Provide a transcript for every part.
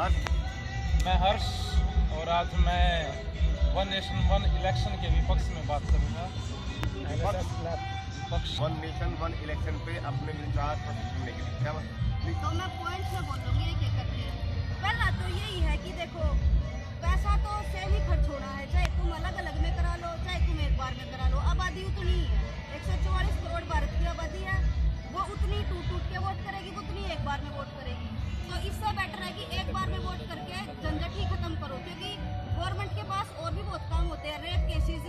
हर्ष। मैं हर्ष और आज मैं वन नेशन वन इलेक्शन के विपक्ष में बात करूंगा। वन नेशन वन इलेक्शन पे अपने विचार प्रस्तुत करने के लिए क्या तो मैं पॉइंट्स में बोलूँगी एक एक करके। पहला तो यही है कि देखो पैसा तो सेम ही खर्च होना है, चाहे तुम अलग अलग में करा लो चाहे तुम एक बार में करा लो। आबादी उतनी ही है, 144 करोड़ भारत की आबादी है, वो उतनी टूट टूट के वोट करेगी, वो उतनी एक बार में वोट करेगी। तो इससे बेटर है कि एक बार में वोट करके झंझट ही खत्म करो, क्योंकि गवर्नमेंट के पास और भी बहुत काम होते हैं। रेप केसेस,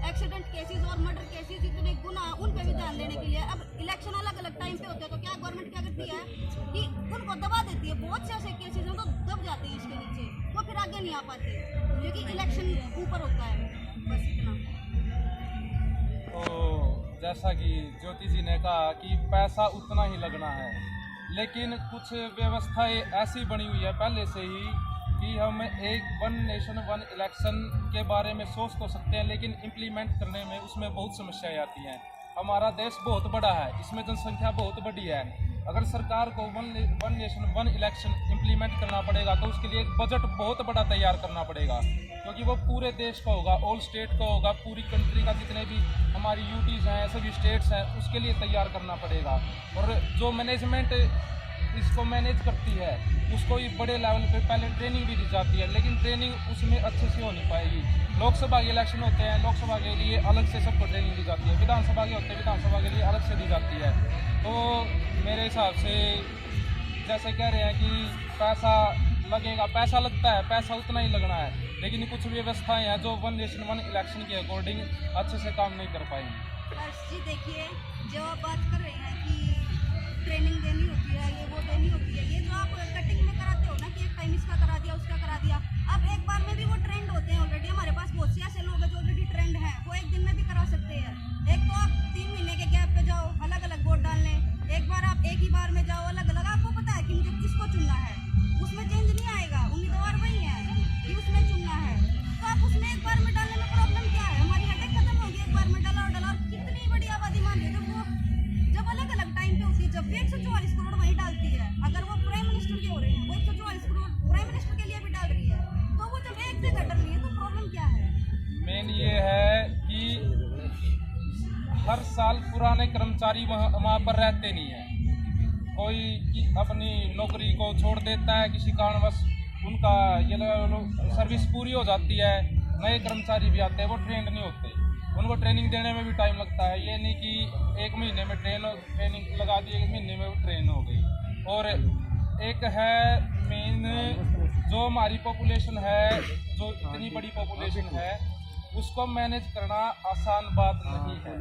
एक्सीडेंट केसेस और मर्डर केसेस, इतने गुना उन पे भी ध्यान देने के लिए। अब इलेक्शन अलग अलग टाइम पे होते हैं, तो क्या गवर्नमेंट क्या करती है कि उनको दबा देती है। बहुत से ऐसे केसेस हैं तो दब जाते हैं इसके नीचे, वो फिर आगे नहीं आ पाते, क्योंकि इलेक्शन ऊपर होता है। बस इतना। तो जैसा कि ज्योति जी ने कहा कि पैसा उतना ही लगना है, लेकिन कुछ व्यवस्थाएं ऐसी बनी हुई है पहले से ही कि हम एक वन नेशन वन इलेक्शन के बारे में सोच तो सकते हैं, लेकिन इम्प्लीमेंट करने में उसमें बहुत समस्याएं आती हैं। हमारा देश बहुत बड़ा है, इसमें जनसंख्या बहुत बड़ी है। अगर सरकार को one nation one election implement करना पड़ेगा तो उसके लिए एक बजट बहुत बड़ा तैयार करना पड़ेगा, क्योंकि वो पूरे देश का होगा, ऑल स्टेट का होगा, पूरी कंट्री का जितने भी हमारी यूटीज़ हैं, सभी स्टेट्स हैं, उसके लिए तैयार करना पड़ेगा। और जो मैनेजमेंट इसको मैनेज करती है उसको ही बड़े लेवल पे पहले ट्रेनिंग भी दी जाती है, लेकिन ट्रेनिंग उसमें अच्छे से हो नहीं पाएगी। लोकसभा के इलेक्शन होते हैं, लोकसभा के लिए अलग से सबको ट्रेनिंग दी जाती है, विधानसभा के होते हैं, विधानसभा के लिए अलग से दी जाती है। तो मेरे हिसाब से जैसे कह रहे हैं कि पैसा लगेगा, पैसा लगता है, पैसा उतना ही लगना है, लेकिन कुछ व्यवस्थाएं हैं जो वन नेशन वन इलेक्शन के अकॉर्डिंग अच्छे से काम नहीं कर पाएंगी। हर्ष जी देखिए, जो आप बात कर रहे हैं कि ट्रेनिंग देनी होती है, ये वो देनी होती है, ये जो आप कटिंग में कराते हो ना कि एक टाइम इसका करा दिया उसका करा दिया, अब एक बार में भी वो ट्रेंड होते हैं ऑलरेडी। हमारे पास बहुत से ऐसे लोग हैं जो ऑलरेडी ट्रेंड हैं, वो एक दिन में भी करा सकते हैं। एक तो आप 3 महीने के गैप पे जाओ, अलग अलग वोट डालने, एक बार आप एक ही बार में जाओ अलग अलग। आपको पता है कि मुझे किसको चुनना है, उसमें चेंज नहीं आएगा, उम्मीदवार वही है कि उसमें चुनना है। तो आप उसमें एक बार में डालने में प्रॉब्लम क्या है? हमारी हेडेक खत्म होगी, एक बार में डाला और डाला। और कितनी बड़ी आबादी मान लो जब अलग अलग टाइम पे होती है, जब भी 144 करोड़ वही डालती है, अगर वो प्राइम मिनिस्टर के हो रहे हैं, वो 144 करोड़ प्राइम मिनिस्टर के लिए भी डाल रही है, तो वो जब एक जगह डल रही है तो प्रॉब्लम क्या है? मेन ये है कि हर साल पुराने कर्मचारी वहाँ पर रहते नहीं हैं। कोई अपनी नौकरी को छोड़ देता है किसी कारणवश, उनका ये सर्विस पूरी हो जाती है, नए कर्मचारी भी आते हैं, वो ट्रेंड नहीं होते, उनको ट्रेनिंग देने में भी टाइम लगता है। ये नहीं कि 1 महीने में ट्रेनिंग लगा दी, 1 महीने में वो ट्रेन हो गई। और एक है मेन, जो हमारी पॉपुलेशन है, जो इतनी बड़ी पॉपुलेशन है, उसको मैनेज करना आसान बात नहीं है।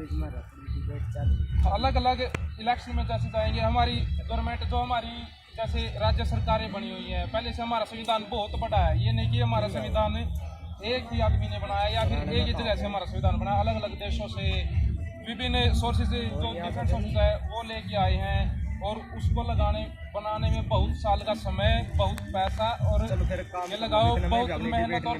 अलग अलग इलेक्शन में जैसे जाएंगे, हमारी गवर्नमेंट जो हमारी जैसे राज्य सरकारें बनी हुई हैं, पहले से हमारा संविधान बहुत बड़ा है। ये नहीं कि हमारा संविधान एक ही आदमी ने बनाया या फिर एक ही जगह से हमारा संविधान बना, अलग अलग देशों से विभिन्न सोर्सेज, जो डिफरेंट सोर्सेज है वो लेके आए हैं, और उसको बनाने में बहुत साल का समय, बहुत पैसा और ये लगाओ, बहुत मेहनत और